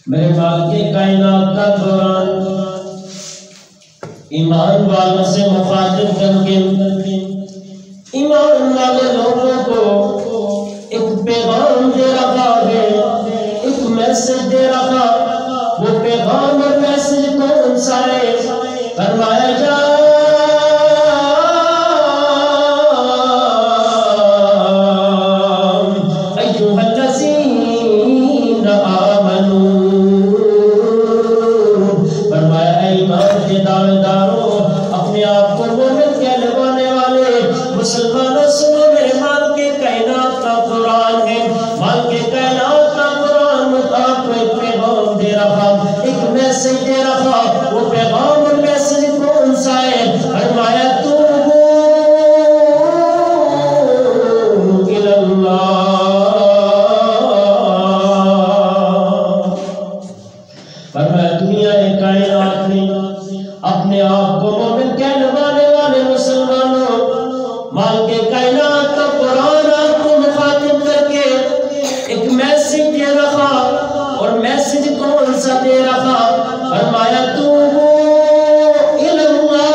میرے مالک کائنات کا قرآن ایمان والوں سے مخاطب کر کے ایمان والے لوگوں کو ایک پیغام دے رہا ہے، ایک میسج دے رہا۔ وہ پیغام اور میسج کون سا ہے؟ فرمایا جا مسلمانوں سنو، میرے مالک کائنات کا قرآن ہے، مالک کائنات کا قرآن آپ کو ایک پیغام دے رہا، ایک میسج دے رہا۔ وہ پیغام اور میسج کون سا ہے؟ فرمایا توبو الی اللہ، فرمایا دنیا کائنات میں اپنے آپ کو مومن کہنے والے مسلمانوں، مالک کائنات کا قرآن آپ کو مخاطب کر کے ایک میسج دے رہا، اور میسج کون سا دے رہا؟ فرمایا توبو الی اللہ۔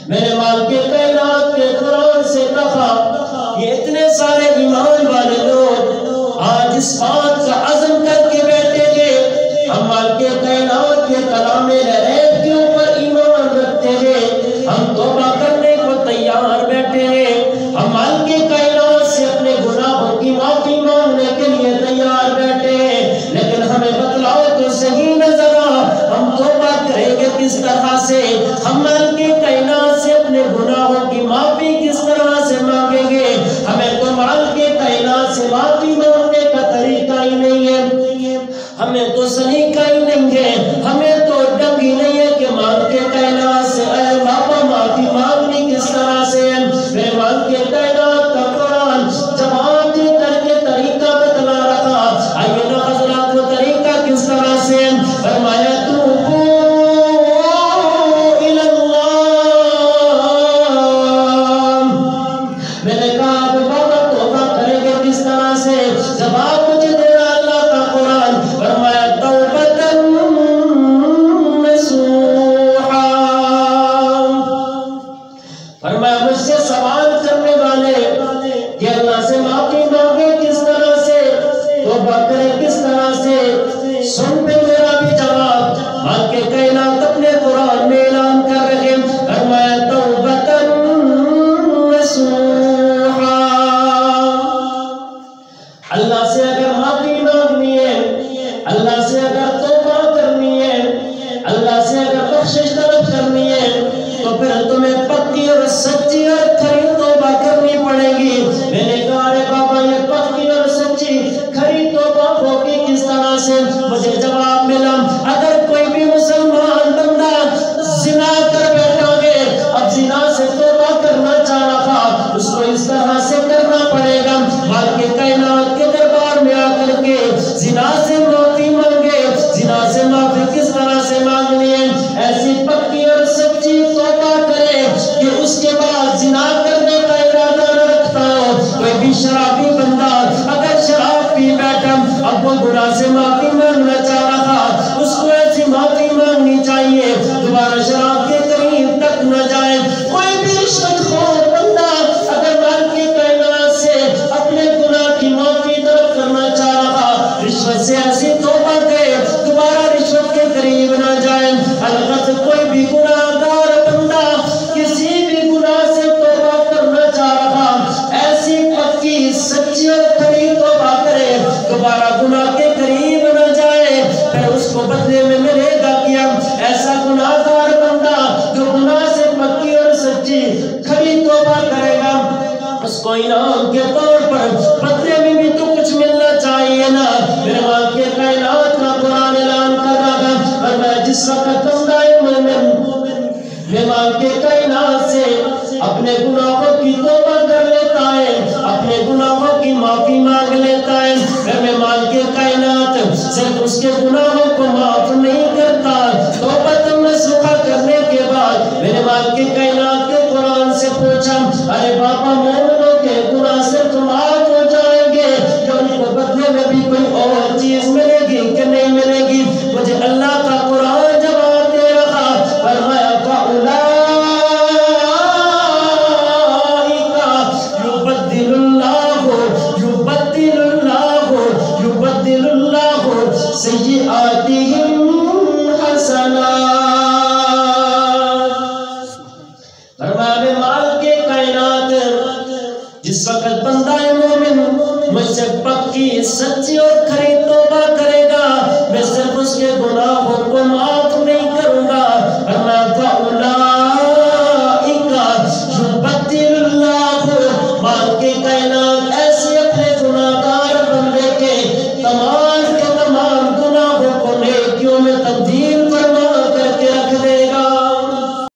میرے مالک کائنات کے قرآن سے کہا یہ اتنے سارے ایمان والے لوگ آج اس بات کا عزم کر کے بیٹھے گے، ہم مالک کائنات کے کلام غیب کے اوپر ایمان رکھتے ہیں، ہم توبہ کرنے کو تیار بیٹھے ہیں، ہم مالک کائنات سے اپنے گناہوں کی معافی مانگنے کے لیے تیار بیٹھے ہیں، لیکن ہمیں بتلاؤ تو صحیح نظر آ، ہم توبہ کریں گے کس طرح سے؟ ہم مالک کائنات سے اپنے گناہوں کی معافی کس طرح سے مانگیں گے؟ ہمیں تو مالک کائنات سے معافی مانگنے کا طریقہ ہی نہیں ہے، ہمیں تو سلیقہ ہی نہیں ہے، ہمیں تو ڈنگ ہی نہیں ہے کہ مالک کائنات سے اے باپا معافی مانگنی کس طرح سے ہے۔ میرے مالک کائنات کا قرآن جواب دے کر کے طریقہ بتلا رہا، آئیے نا حضرات وہ طریقہ کس طرح سے ہے؟ فرمایا توبو الی اللہ۔ میں نے کہا اب بابا توبہ کریں گے کس طرح سے؟ جواب مجھے دے رہا اللہ کا قرآن، فرمایا توبۃ نصوحا۔ فرمایا مجھ سے سوال کرنے والے کہ اللہ سے معافی مانگے کس طرح سے، توبہ کرے کس طرح سے؟ سن پہ میرا بھی جواب، مالک کائنات اپنے قرآن میں اعلان کر رہے، فرمایا توبۃ نصوحا۔ اللہ سے اگر معافی مانگنی ہے، اللہ سے اگر توبہ کرنی ہے، اللہ سے اگر بخشش طلب کرنی ہے، تو پھر تمہیں پکی اور سچی اور کھری توبہ کرنی پڑے گی۔ میں نے کہا ارے بابا یہ پکی اور سچی کھری توبہ ہوگی کس طرح سے؟ مجھے جواب ملا اگر کوئی بھی مسلمان بندہ زنا کر بیٹھا ہے، اب زنا سے توبہ کرنا چاہ رہا، اس کو اس طرح سے کرنا پڑے گا، مالک کائنات کے دربار میں آ کر کے زنا سے معافی مانگے۔ زنا سے معافی کس طرح سے مانگنی ہے؟ ایسی پکی اور سچی توبہ کرے کہ اس کے بعد زنا کرنے کا ارادہ نہ رکھتا ہو۔ کوئی بھی شرابی بندہ اگر شراب پی بیٹھا، اب وہ گناہ سے معافی مانگنا چاہ رہا، اس کو ایسی معافی مانگنی چاہیے دوبارہ شراب کے قریب تک نہ جائے۔ کوئی بھی رشوت خور بندہ اگر مالک کائنات سے اپنے گناہ کی معافی طلب کرنا چاہ رہا، رشوت سے ایسی توبہ کرے دوبارہ رشوت کے قریب نہ جائے۔ البتہ کوئی بھی گناہ گار بندہ کسی بھی گناہ سے توبہ کرنا چاہ رہا، ایسی پکی سچی اور کھری توبہ کرے دوبارہ گناہ کے قریب نہ جائے، پھر اس کو بدلے میں ملے گا کیا؟ ایسا گناہ گار بندہ جو گناہ سے پکی اور سچی کھری توبہ کرے گا، اس کو انعام کے طور پر بدلے میں بھی تو کچھ ملنا چاہیے نا۔ میرے مالک کائنات کا قرآن اعلان کر رہا ہے، اور میں جس وقت بندہ مومن میں مالک کائنات سے اپنے گناہوں کی توبہ کر لیتا ہے، اپنے گناہوں کی معافی مانگ لیتا ہے، پھر میں مالک کائنات صرف اس کے گناہوں کو معاف نہیں کرتا، توبہ نصوحا کرنے کے بعد میرے مالک کائنات کے قرآن سے پوچھا ارے باپا مومنوں کے گناہ صرف معاف ہو جائیں گے جو ان کو وقت بندہ مومن مجھ سے پکی سچی اور کھری